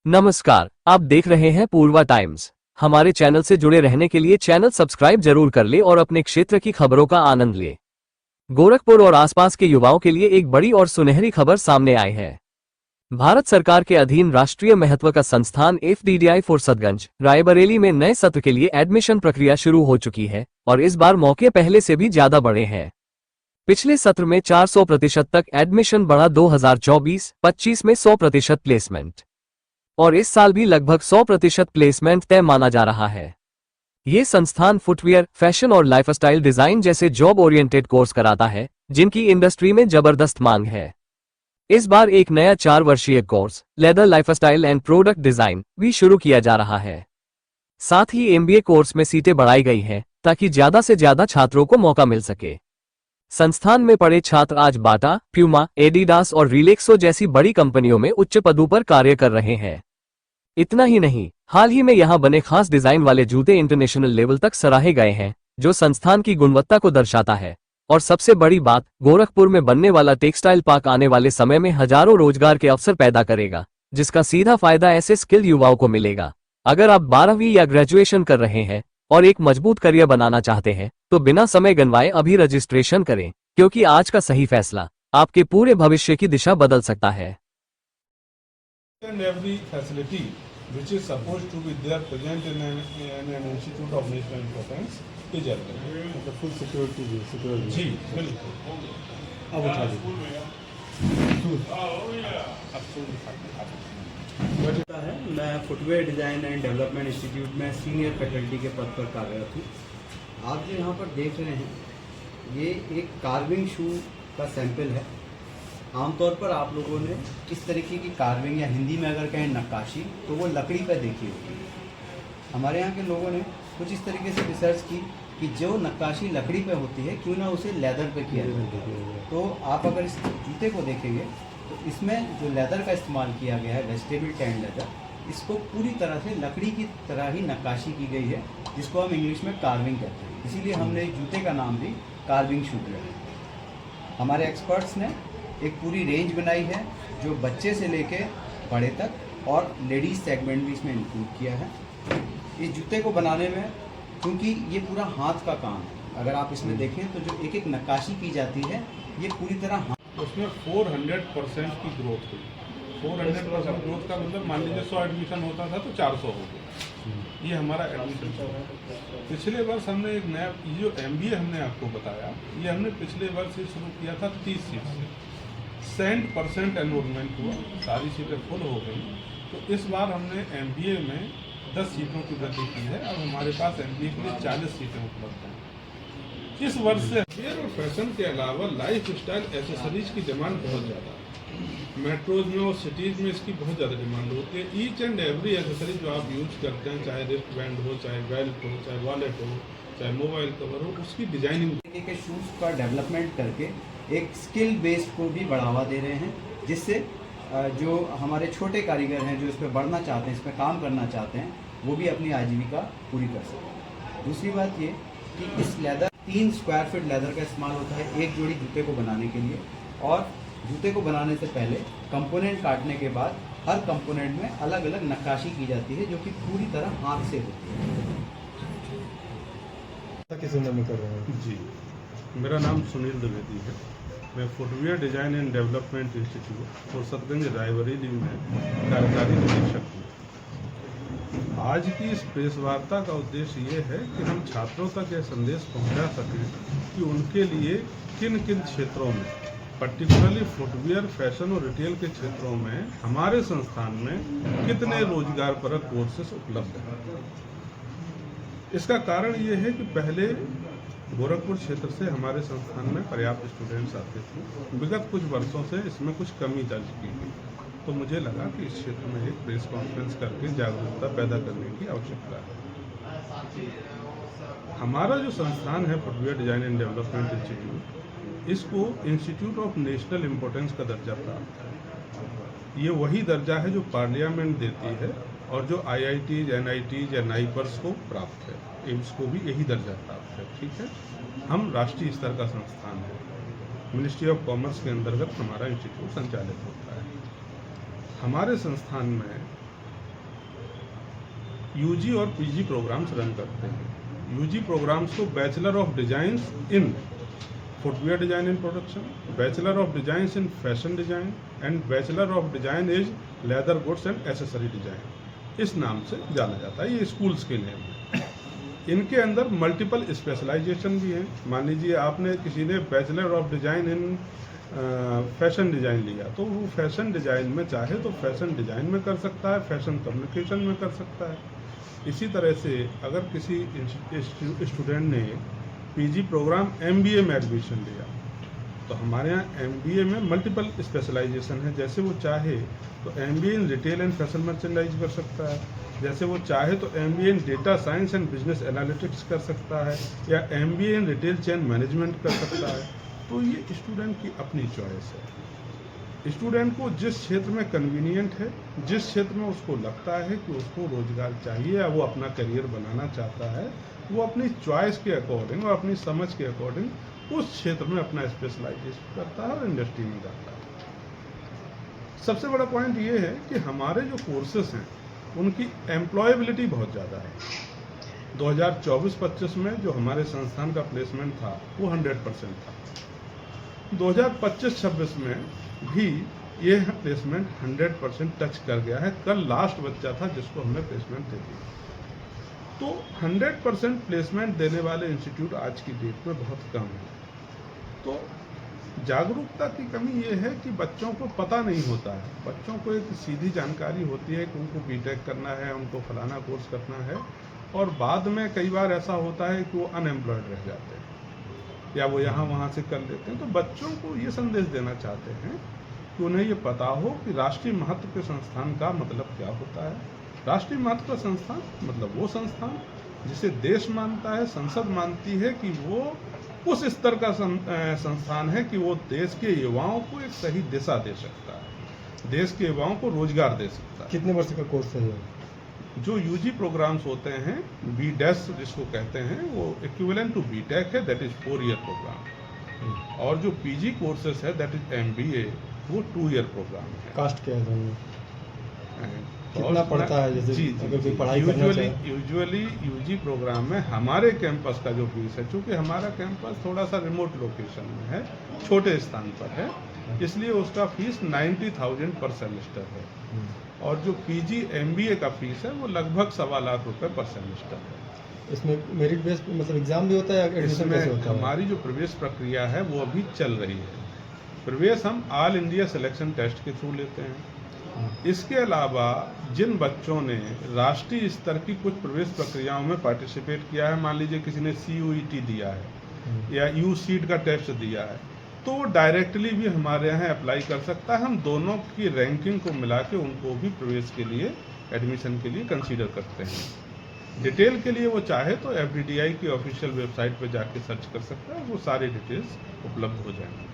नमस्कार, आप देख रहे हैं पूर्वा टाइम्स। हमारे चैनल से जुड़े रहने के लिए चैनल सब्सक्राइब जरूर कर ले और अपने क्षेत्र की खबरों का आनंद ले। गोरखपुर और आसपास के युवाओं के लिए एक बड़ी और सुनहरी खबर सामने आई है। भारत सरकार के अधीन राष्ट्रीय महत्व का संस्थान FDDI फुर्सतगंज रायबरेली में नए सत्र के लिए एडमिशन प्रक्रिया शुरू हो चुकी है और इस बार मौके पहले से भी ज्यादा बड़े हैं। पिछले सत्र में 400% तक एडमिशन बढ़ा। 2024-25 में 100% प्लेसमेंट और इस साल भी लगभग 100% प्लेसमेंट तय माना जा रहा है। ये संस्थान फुटवियर, फैशन और लाइफस्टाइल डिजाइन जैसे जॉब ओरिएंटेड कोर्स कराता है, जिनकी इंडस्ट्री में जबरदस्त मांग है। इस बार एक नया 4 वर्षीय course leather lifestyle and product design भी शुरू किया जा रहा है। साथ ही MBA कोर्स में सीटें बढ़ाई गई हैं ताकि ज्यादा से ज्यादा छात्रों को मौका मिल सके। संस्थान में पढ़े छात्र आज बाटा, प्यूमा, एडिडास और रिलेक्सो जैसी बड़ी कंपनियों में उच्च पदों पर कार्य कर रहे हैं। इतना ही नहीं, हाल ही में यहां बने खास डिजाइन वाले जूते इंटरनेशनल लेवल तक सराहे गए हैं, जो संस्थान की गुणवत्ता को दर्शाता है। और सबसे बड़ी बात, गोरखपुर में बनने वाला टेक्सटाइल पार्क आने वाले समय में हजारों रोजगार के अवसर पैदा करेगा, जिसका सीधा फायदा ऐसे स्किल युवाओं को मिलेगा। अगर आप 12वीं या ग्रेजुएशन कर रहे हैं और एक मजबूत करियर बनाना चाहते हैं, तो बिना समय गंवाए अभी रजिस्ट्रेशन करें, क्योंकि आज का सही फैसला आपके पूरे भविष्य की दिशा बदल सकता है। Which is supposed to be there present in an institute of national importance is available. The full security जी बिल्कुल। अब उठा दीजिए। है मैं footwear design and development institute में सीनियर फैकल्टी के पद पर कार्यरत हूँ। आप जो यहाँ पर देख रहे हैं, ये एक कार्विंग शू का सैंपल है। आमतौर पर आप लोगों ने इस तरीके की कार्विंग या हिंदी में अगर कहें नक्काशी, तो वो लकड़ी पर देखी होगी। हमारे यहाँ के लोगों ने कुछ इस तरीके से रिसर्च की कि जो नक्काशी लकड़ी पे होती है, क्यों ना उसे लेदर पे किया जाए। तो आप अगर इस जूते को देखेंगे तो इसमें जो लेदर का इस्तेमाल किया गया है, वेजिटेबल टैन लेदर, इसको पूरी तरह से लकड़ी की तरह ही नक्काशी की गई है, जिसको हम इंग्लिश में कार्विंग कहते हैं। इसीलिए हमने इस जूते का नाम भी कार्विंग शू दिया है। हमारे एक्सपर्ट्स ने एक पूरी रेंज बनाई है, जो बच्चे से लेके बड़े तक, और लेडीज सेगमेंट भी इसमें इंक्लूड किया है। इस जूते को बनाने में, क्योंकि ये पूरा हाथ का काम है, अगर आप इसमें देखें तो जो एक एक नक्काशी की जाती है, ये पूरी तरह उसमें 400% की ग्रोथ हुई। 400% ग्रोथ का मतलब मान लीजिए 100 एडमिशन होता था तो 400 हो गया। ये हमारा एडमिशन चल। पिछले वर्ष हमने एक नया, ये जो MBA हमने आपको बताया, ये हमने पिछले वर्ष ही शुरू किया था 30 सीट से। 100% एनरोलमेंट हुआ, सारी सीटें फुल हो गई। तो इस बार हमने MBA में 10 सीटों की वृद्धि की है। अब हमारे पास MBA के लिए 40 सीटें उपलब्ध हैं। इस वर्ष से वेयर और फैशन के अलावा लाइफ स्टाइल एसेसरीज की डिमांड बहुत ज़्यादा है। मेट्रोज में और सिटीज़ में इसकी बहुत ज़्यादा डिमांड होती है। ईच एंड एवरी एसेसरी जो आप यूज करते हैं, चाहे रिस्ट बैंड हो, चाहे बेल्ट हो, चाहे वॉलेट हो, चाहे मोबाइल कवर हो, उसकी डिजाइनिंग के शूज़ का डेवलपमेंट करके एक स्किल बेस्ड को भी बढ़ावा दे रहे हैं, जिससे जो हमारे छोटे कारीगर हैं, जो इस पर बढ़ना चाहते हैं, इस पर काम करना चाहते हैं, वो भी अपनी आजीविका पूरी कर सकें। दूसरी बात ये कि इस लेदर 3 स्क्वायर फीट लेदर का इस्तेमाल होता है एक जोड़ी जूते को बनाने के लिए। और जूते को बनाने से पहले कंपोनेंट काटने के बाद हर कंपोनेंट में अलग अलग नक्काशी की जाती है, जो कि पूरी तरह हाथ से होती है। किस उम्र में कर रहे हैं? जी, मेरा नाम सुनील द्विवेदी है। मैं footwear design and development institute Fursatganj Raebareli में कार्यकारी निदेशक हूँ। आज की इस प्रेस वार्ता का उद्देश्य ये है कि हम छात्रों तक यह संदेश पहुंचा सकें कि उनके लिए किन किन क्षेत्रों में, पर्टिकुलरली फुटवियर, फैशन और रिटेल के क्षेत्रों में हमारे संस्थान में कितने रोजगारपरक कोर्सेस उपलब्ध हैं। इसका कारण ये है कि पहले गोरखपुर क्षेत्र से हमारे संस्थान में पर्याप्त स्टूडेंट्स आते थे। विगत कुछ वर्षों से इसमें कुछ कमी दर्ज की गई, तो मुझे लगा कि इस क्षेत्र में एक प्रेस कॉन्फ्रेंस करके जागरूकता पैदा करने की आवश्यकता है। हमारा जो संस्थान है footwear design and development institute, इसको इंस्टीट्यूट ऑफ नेशनल इम्पोर्टेंस का दर्जा प्राप्त है। ये वही दर्जा है जो पार्लियामेंट देती है और जो IITs, NITs या नाइपर्स को प्राप्त है। एम्स को भी यही दर्जा प्राप्त है। ठीक है, हम राष्ट्रीय स्तर का संस्थान है। मिनिस्ट्री ऑफ कॉमर्स के अंतर्गत हमारा इंस्टीट्यूट संचालित होता है। हमारे संस्थान में यूजी और पीजी प्रोग्राम्स रन करते हैं। यूजी प्रोग्राम्स को bachelor of design in footwear design and production, bachelor of design in fashion design and bachelor of design is leather goods and accessory design, इस नाम से जाना जाता है। ये स्कूल्स के नेम है। इनके अंदर मल्टीपल स्पेशलाइजेशन भी हैं। मान लीजिए आपने किसी ने bachelor of design in fashion design लिया, तो वो फैशन डिजाइन में चाहे तो फैशन डिजाइन में कर सकता है, फैशन कम्युनिकेशन में कर सकता है। इसी तरह से अगर किसी स्टूडेंट ने पीजी प्रोग्राम एमबीए में एडमिशन लिया, तो हमारे यहाँ एमबीए में मल्टीपल स्पेशलाइजेशन है। जैसे वो चाहे तो MBA in retail and fashion merchandise कर सकता है, जैसे वो चाहे तो MBA in data science and business analytics कर सकता है, या MBA in retail chain management कर सकता है। तो ये स्टूडेंट की अपनी चॉइस है। स्टूडेंट को जिस क्षेत्र में कन्वीनियंट है, जिस क्षेत्र में उसको लगता है कि उसको रोजगार चाहिए या वो अपना करियर बनाना चाहता है, वो अपनी चॉइस के अकॉर्डिंग और अपनी समझ के अकॉर्डिंग उस क्षेत्र में अपना स्पेशलाइजेशन करता है और इंडस्ट्री में जाता है। सबसे बड़ा पॉइंट ये है कि हमारे जो कोर्सेस हैं उनकी एम्प्लॉयबिलिटी बहुत ज़्यादा है। 2024-25 में जो हमारे संस्थान का प्लेसमेंट था वो 100% था। 2025-26 में भी ये प्लेसमेंट 100% टच कर गया है। कल लास्ट बच्चा था जिसको हमने प्लेसमेंट दे दी। तो 100% प्लेसमेंट देने वाले इंस्टीट्यूट आज की डेट में बहुत कम है। तो जागरूकता की कमी ये है कि बच्चों को पता नहीं होता है। बच्चों को एक सीधी जानकारी होती है कि उनको बीटेक करना है, उनको फलाना कोर्स करना है, और बाद में कई बार ऐसा होता है कि वो अनएम्प्लॉयड रह जाते हैं या वो यहाँ वहाँ से कर लेते हैं। तो बच्चों को ये संदेश देना चाहते हैं कि उन्हें ये पता हो कि राष्ट्रीय महत्व के संस्थान का मतलब क्या होता है। राष्ट्रीय महत्व का संस्थान मतलब वो संस्थान जिसे देश मानता है, संसद मानती है कि वो उस स्तर का संस्थान है कि वो देश के युवाओं को एक सही दिशा दे सकता है, देश के युवाओं को रोजगार दे सकता है। कितने वर्ष का कोर्स है? जो यूजी प्रोग्राम्स होते हैं बी-डैश जिसको कहते हैं, वो इक्विवेलेंट टू बीटेक है, दैट इज 4 ईयर प्रोग्राम। और जो पीजी कोर्सेस है दैट इज एमबीए, वो 2 ईयर प्रोग्राम है। कास्ट क्या है दोनों? कितना पड़ता है? जैसे जी अगर कोई पढ़ाई करना चाहे? यूजुअली यूजी प्रोग्राम में हमारे कैंपस का जो फीस है, चूँकि हमारा कैंपस थोड़ा सा रिमोट लोकेशन में है, छोटे स्थान पर है, इसलिए उसका फीस 90,000 पर सेमेस्टर है। और जो पीजी एमबीए का फीस है वो लगभग 1.25 लाख रुपए पर सेमेस्टर है। इसमें मेरिट बेस मतलब एग्जाम भी होता है या एडमिशन कैसे होता है? हमारी जो प्रवेश प्रक्रिया है वो अभी चल रही है। प्रवेश हम ऑल इंडिया सिलेक्शन टेस्ट के थ्रू लेते हैं। इसके अलावा जिन बच्चों ने राष्ट्रीय स्तर की कुछ प्रवेश प्रक्रियाओं में पार्टिसिपेट किया है, मान लीजिए किसी ने CUET दिया है या UCET का टेस्ट दिया है, तो वो डायरेक्टली भी हमारे यहाँ अप्लाई कर सकता है। हम दोनों की रैंकिंग को मिला के उनको भी प्रवेश के लिए, एडमिशन के लिए कंसीडर करते हैं। डिटेल के लिए वो चाहे तो FDDI की ऑफिशियल वेबसाइट पर जाके सर्च कर सकता है, वो सारी डिटेल्स उपलब्ध हो जाएंगी।